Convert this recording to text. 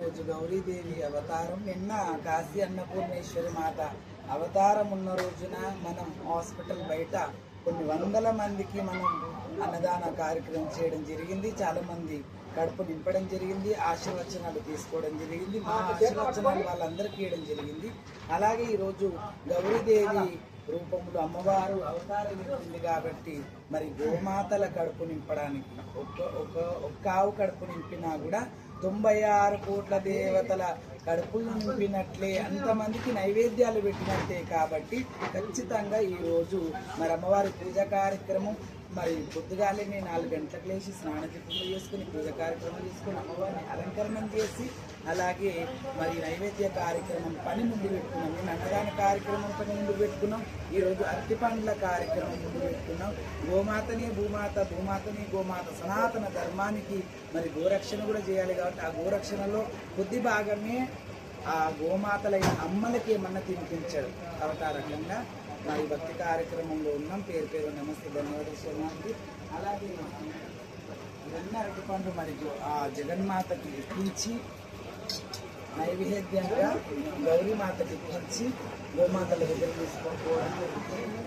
రోజు గౌరీదేవి అవతారం నిన్న కాశీ అన్నపూర్ణేశ్వరి మాత అవతారం ఉన్న రోజున మనం హాస్పిటల్ బయట కొన్ని వందల మందికి మనం అన్నదాన కార్యక్రమం చేయడం జరిగింది. చాలా మంది కడుపు నింపడం జరిగింది, ఆశీర్వచనాలు తీసుకోవడం జరిగింది. మా ఆశీర్వచనాలు వాళ్ళందరికీ ఇవ్వడం జరిగింది. అలాగే ఈరోజు గౌరీదేవి రూపంలో అమ్మవారు అవతారం ఉంది కాబట్టి మరి గోమాతల కడుపు నింపడానికి ఒక్క ఆవు కడుపు నింపినా కూడా 96 కోట్ల దేవతల కడుపులు నింపినట్లే, అంతమందికి నైవేద్యాలు పెట్టినట్టే. కాబట్టి ఖచ్చితంగా ఈరోజు మరి అమ్మవారి పూజ కార్యక్రమం మరి పొద్దుగాలే 4 గంటలకు లేచి స్నానదిప్పులు చేసుకుని పూజ కార్యక్రమం చేసుకుని అమ్మవారిని అలంకరణం చేసి అలాగే మరి నైవేద్య కార్యక్రమం పని ముందు పెట్టుకున్నాం. నేను అన్నదాన కార్యక్రమం పని ముందు పెట్టుకున్నాం. ఈరోజు అరటి పండ్ల కార్యక్రమం ముందు పెట్టుకున్నాం. గోమాతనే భూమాత, భూమాతనే గోమాత, సనాతన ధర్మానికి మరి గోరక్షణ కూడా చేయాలి. కాబట్టి ఆ గోరక్షణలో కొద్ది భాగమే ఆ గోమాతలైన అమ్మలకి ఏమన్నా తినిపించాడు. కాబట్టి ఆ రకంగా మరి భక్తి కార్యక్రమంలో ఉన్నాం. పేరు పేరు నమస్తే, ధన్యవాదాలు స్వామి. అలాగే ఇవన్నీ అరటి పండు మరి ఆ జగన్మాతకి ఎక్కించి నైవేద్యంగా గౌరీమాతకి ఎక్కించి గోమాతల దగ్గర తీసుకోవడం జరుగుతుంది.